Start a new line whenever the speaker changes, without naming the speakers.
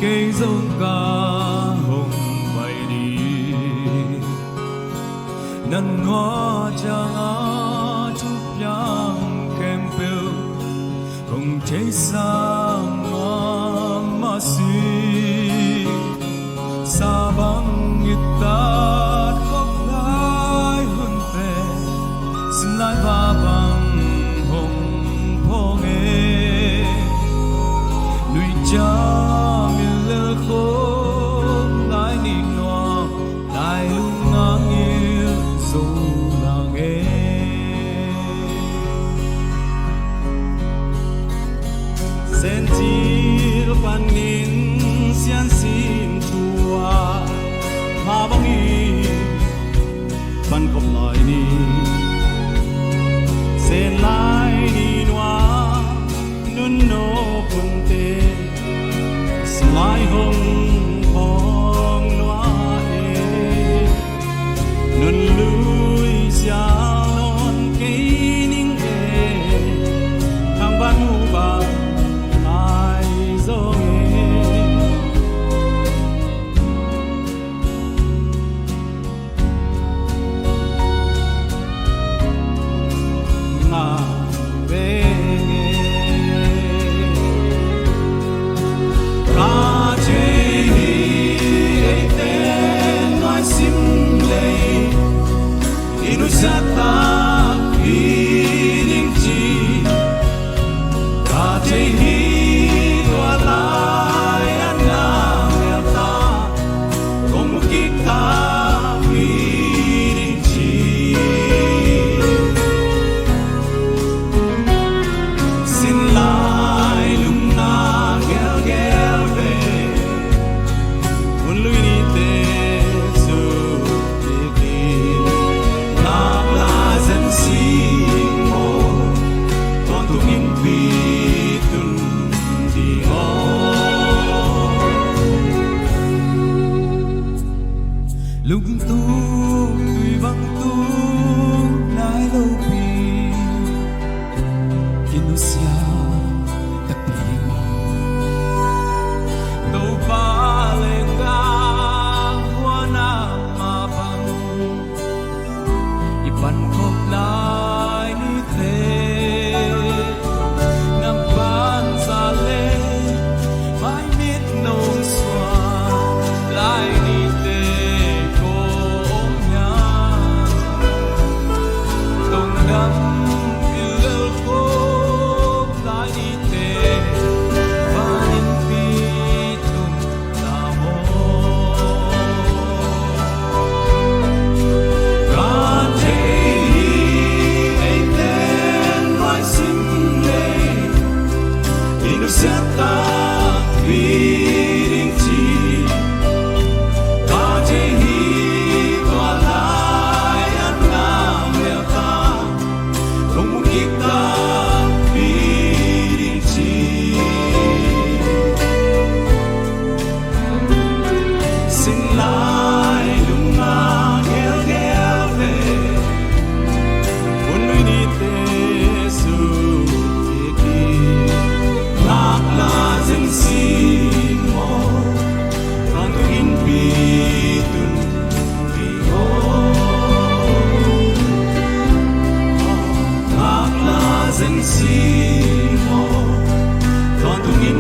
cây dâu ca hồng bay đi năn hoa chàng á chúc yang kem bêu không cháy sang mà si sa băng ta khóc lại hơn về xin lại ba bằng hồng phong e nuôi cha
sentir panin sian sim tua ma bangi ban kop lai ni sen lai ni noa nun no punte slai hong hong noa e nun lui sia non ke ning e thang ban mu ba
lúc tu tùy vắng tu nai lâu pi Indonesia tapi đâu ba lenga wana mabang ipan kop lai ni the nam ban sa le mai mit nong xóa lai ni
Simo, con tu in